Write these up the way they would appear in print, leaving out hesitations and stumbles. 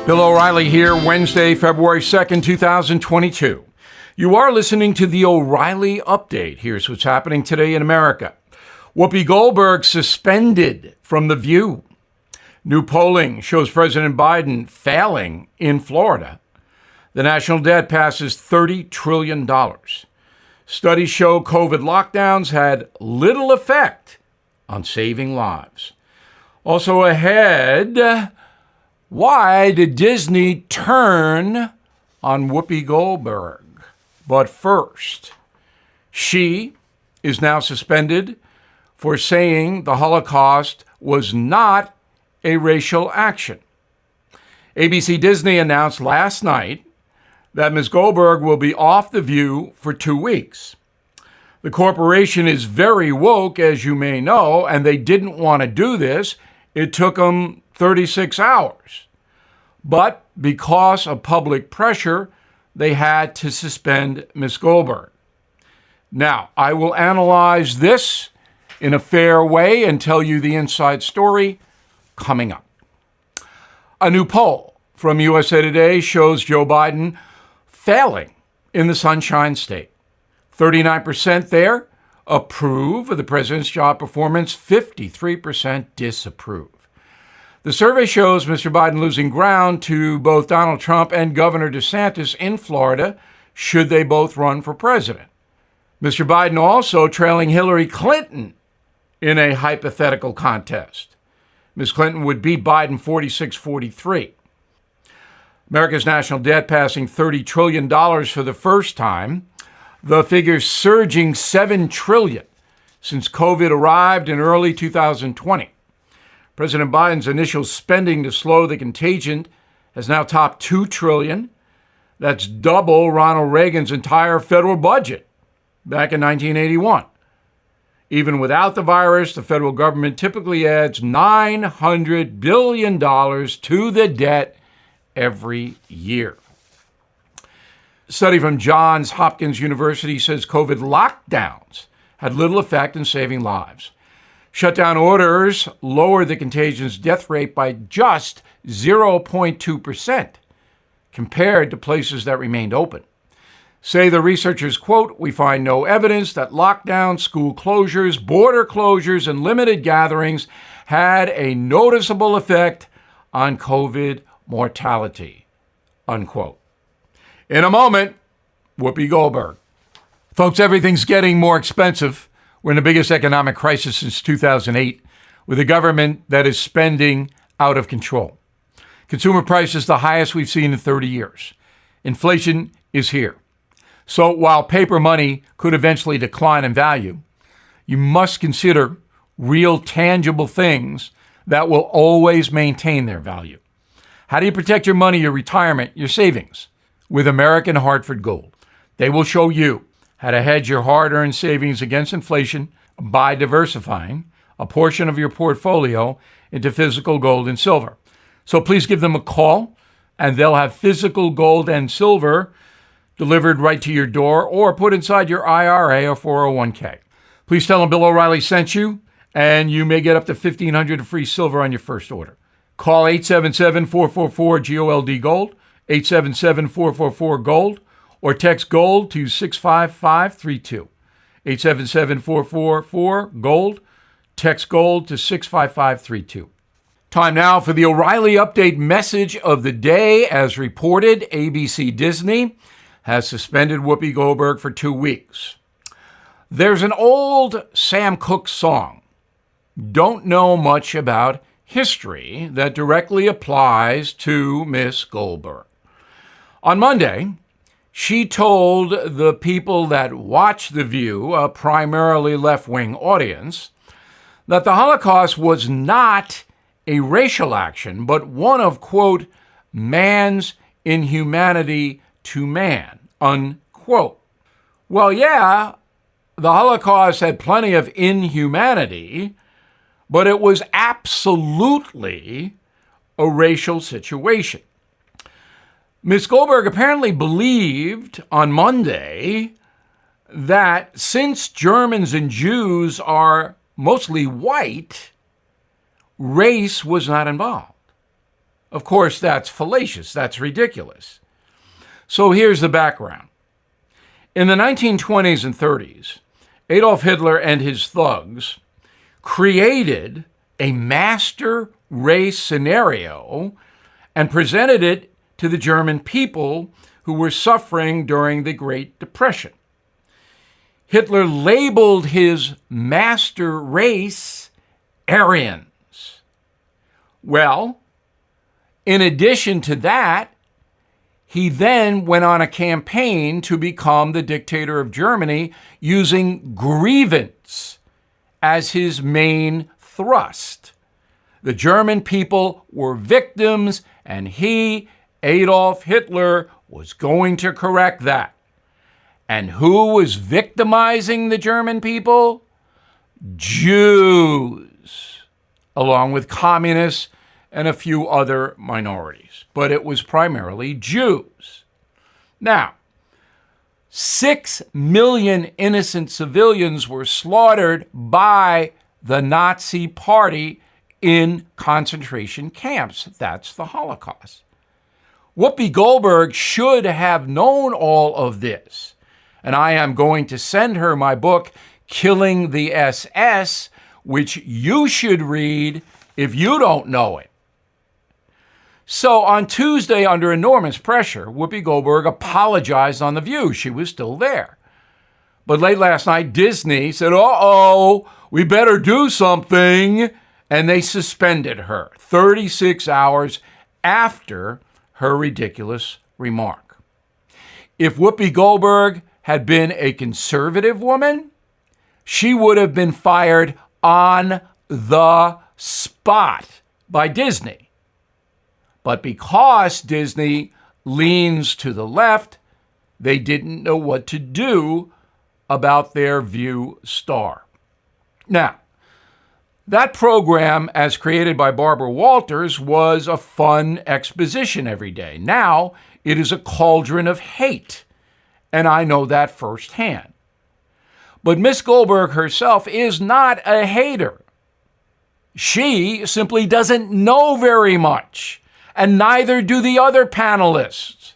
Bill O'Reilly here, Wednesday, February 2nd, 2022. You are listening to the O'Reilly Update. Here's what's happening today in America. Whoopi Goldberg suspended from The View. New polling shows President Biden failing in Florida. The national debt passes $30 trillion. Studies show COVID lockdowns had little effect on saving lives. Also ahead, why did Disney turn on Whoopi Goldberg? But first, she is now suspended for saying the Holocaust was not a racial action. ABC Disney announced last night that Ms. Goldberg will be off The View for 2 weeks. The corporation is very woke, as you may know, and they didn't want to do this. It took them 36 hours. But because of public pressure, they had to suspend Ms. Goldberg. Now, I will analyze this in a fair way and tell you the inside story coming up. A new poll from USA Today shows Joe Biden failing in the Sunshine State. 39% there approve of the president's job performance, 53% disapprove. The survey shows Mr. Biden losing ground to both Donald Trump and Governor DeSantis in Florida, should they both run for president. Mr. Biden also trailing Hillary Clinton in a hypothetical contest. Ms. Clinton would beat Biden 46-43. America's national debt passing $30 trillion for the first time, the figure surging $7 trillion since COVID arrived in early 2020. President Biden's initial spending to slow the contagion has now topped $2 trillion. That's double Ronald Reagan's entire federal budget back in 1981. Even without the virus, the federal government typically adds $900 billion to the debt every year. A study from Johns Hopkins University says COVID lockdowns had little effect in saving lives. Shutdown orders lowered the contagion's death rate by just 0.2% compared to places that remained open. Say the researchers, quote, "We find no evidence that lockdowns, school closures, border closures, and limited gatherings had a noticeable effect on COVID mortality," unquote. In a moment, Whoopi Goldberg. Folks, everything's getting more expensive. We're in the biggest economic crisis since 2008, with a government that is spending out of control. Consumer prices the highest we've seen in 30 years. Inflation is here. So while paper money could eventually decline in value, you must consider real tangible things that will always maintain their value. How do you protect your money, your retirement, your savings? With American Hartford Gold. They will show you how to hedge your hard-earned savings against inflation by diversifying a portion of your portfolio into physical gold and silver. So please give them a call, and they'll have physical gold and silver delivered right to your door or put inside your IRA or 401k. Please tell them Bill O'Reilly sent you, and you may get up to $1,500 of free silver on your first order. Call 877-444-GOLD, 877-444-GOLD, or text GOLD to 65532. 877-444-GOLD. Text GOLD to 65532. Time now for the O'Reilly Update message of the day. As reported, ABC Disney has suspended Whoopi Goldberg for 2 weeks. There's an old Sam Cooke song, "Don't Know Much About History," that directly applies to Miss Goldberg. On Monday, she told the people that watch The View, a primarily left-wing audience, that the Holocaust was not a racial action, but one of, quote, man's inhumanity to man, unquote. Well, yeah, the Holocaust had plenty of inhumanity, but it was absolutely a racial situation. Ms. Goldberg apparently believed on Monday that since Germans and Jews are mostly white, race was not involved. Of course, that's fallacious. That's ridiculous. So here's the background. In the 1920s and 30s, Adolf Hitler and his thugs created a master race scenario and presented it to the German people who were suffering during the Great Depression. Hitler labeled his master race Aryans. Well, in addition to that, he then went on a campaign to become the dictator of Germany using grievance as his main thrust. The German people were victims, and he, Adolf Hitler, was going to correct that. And who was victimizing the German people? Jews, along with communists and a few other minorities. But it was primarily Jews. Now, 6 million innocent civilians were slaughtered by the Nazi Party in concentration camps. That's the Holocaust. Whoopi Goldberg should have known all of this. And I am going to send her my book, Killing the SS, which you should read if you don't know it. So on Tuesday, under enormous pressure, Whoopi Goldberg apologized on The View. She was still there. But late last night, Disney said, uh-oh, we better do something. And they suspended her 36 hours after her ridiculous remark. If Whoopi Goldberg had been a conservative woman, she would have been fired on the spot by Disney. But because Disney leans to the left, they didn't know what to do about their View star. Now, that program, as created by Barbara Walters, was a fun exposition every day. Now, it is a cauldron of hate, and I know that firsthand. But Miss Goldberg herself is not a hater. She simply doesn't know very much, and neither do the other panelists.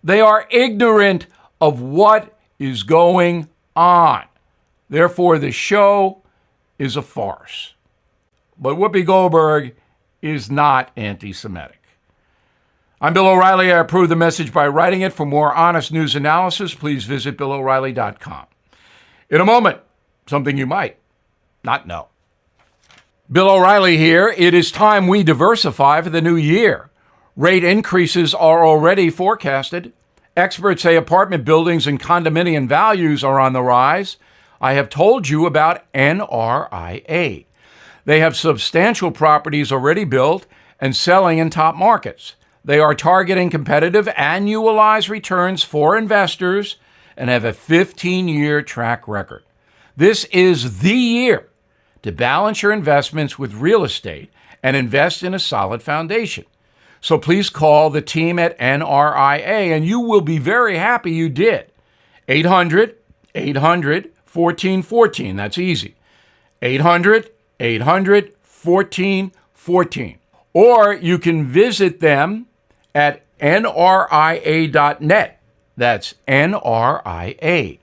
They are ignorant of what is going on. Therefore, the show is a farce. But Whoopi Goldberg is not anti-Semitic. I'm Bill O'Reilly. I approve the message by writing it. For more honest news analysis, please visit BillO'Reilly.com. In a moment, something you might not know. Bill O'Reilly here. It is time we diversify for the new year. Rate increases are already forecasted. Experts say apartment buildings and condominium values are on the rise. I have told you about NRIA. They have substantial properties already built and selling in top markets. They are targeting competitive annualized returns for investors and have a 15-year track record. This is the year to balance your investments with real estate and invest in a solid foundation. So please call the team at NRIA, and you will be very happy you did. 800-800-1414. That's easy. 800-800-1414. Or you can visit them at nria.net. That's nria.net.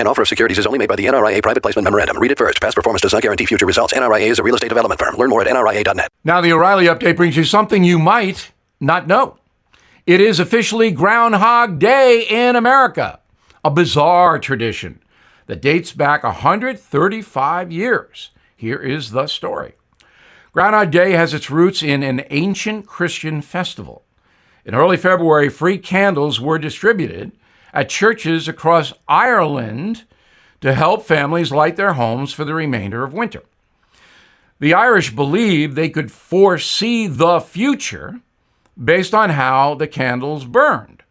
An offer of securities is only made by the NRIA Private Placement Memorandum. Read it first. Past performance does not guarantee future results. NRIA is a real estate development firm. Learn more at nria.net. Now, the O'Reilly Update brings you something you might not know. It is officially Groundhog Day in America, a bizarre tradition that dates back 135 years. Here is the story. Groundhog Day has its roots in an ancient Christian festival. In early February, free candles were distributed at churches across Ireland to help families light their homes for the remainder of winter. The Irish believed they could foresee the future based on how the candles burned.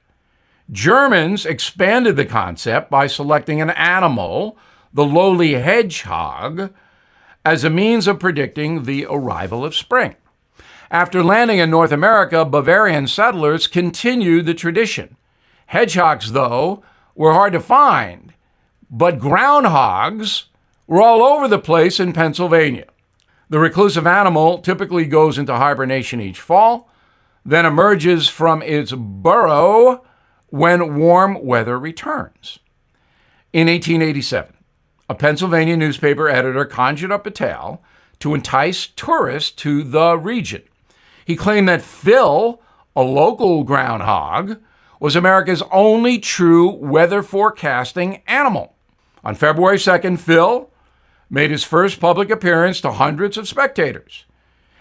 Germans expanded the concept by selecting an animal, the lowly hedgehog, as a means of predicting the arrival of spring. After landing in North America, Bavarian settlers continued the tradition. Hedgehogs, though, were hard to find, but groundhogs were all over the place in Pennsylvania. The reclusive animal typically goes into hibernation each fall, then emerges from its burrow when warm weather returns. In 1887, a Pennsylvania newspaper editor conjured up a tale to entice tourists to the region. He claimed that Phil, a local groundhog, was America's only true weather forecasting animal. On February 2nd, Phil made his first public appearance to hundreds of spectators.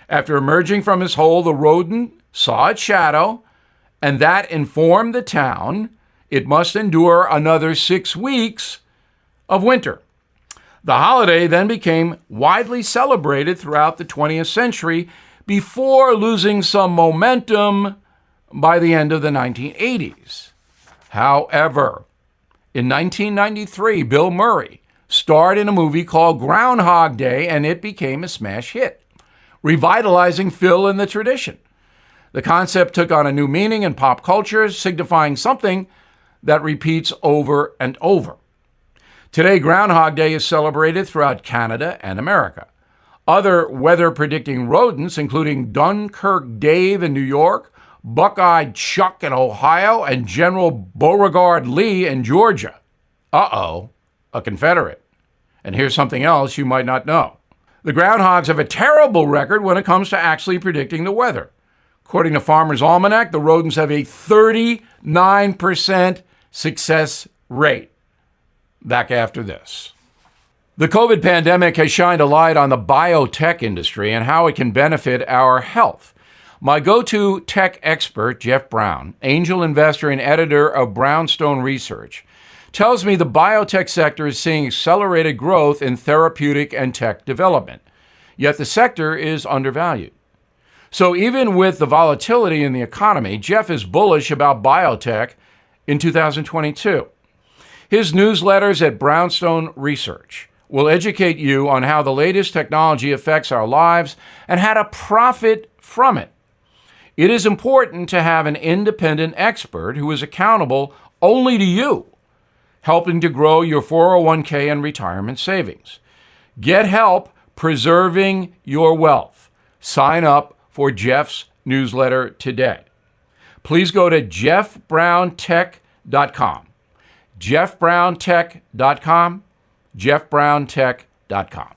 After emerging from his hole, the rodent saw its shadow, and that informed the town it must endure another 6 weeks of winter. The holiday then became widely celebrated throughout the 20th century before losing some momentum by the end of the 1980s. However, in 1993, Bill Murray starred in a movie called Groundhog Day, and it became a smash hit, revitalizing Phil and the tradition. The concept took on a new meaning in pop culture, signifying something that repeats over and over. Today, Groundhog Day is celebrated throughout Canada and America. Other weather-predicting rodents, including Dunkirk Dave in New York, Buckeyed Chuck in Ohio, and General Beauregard Lee in Georgia. A Confederate. And here's something else you might not know. The groundhogs have a terrible record when it comes to actually predicting the weather. According to Farmer's Almanac, the rodents have a 39% success rate. Back after this. The COVID pandemic has shined a light on the biotech industry and how it can benefit our health. My go-to tech expert, Jeff Brown, angel investor and editor of Brownstone Research, tells me the biotech sector is seeing accelerated growth in therapeutic and tech development. Yet the sector is undervalued. So even with the volatility in the economy, Jeff is bullish about biotech in 2022. His newsletters at Brownstone Research will educate you on how the latest technology affects our lives and how to profit from it. It is important to have an independent expert who is accountable only to you, helping to grow your 401k and retirement savings. Get help preserving your wealth. Sign up for Jeff's newsletter today. Please go to jeffbrowntech.com. jeffbrowntech.com. jeffbrowntech.com.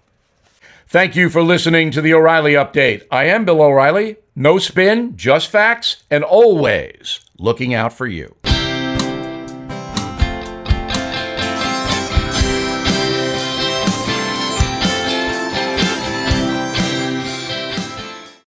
Thank you for listening to the O'Reilly Update. I am Bill O'Reilly. No spin, just facts, and always looking out for you.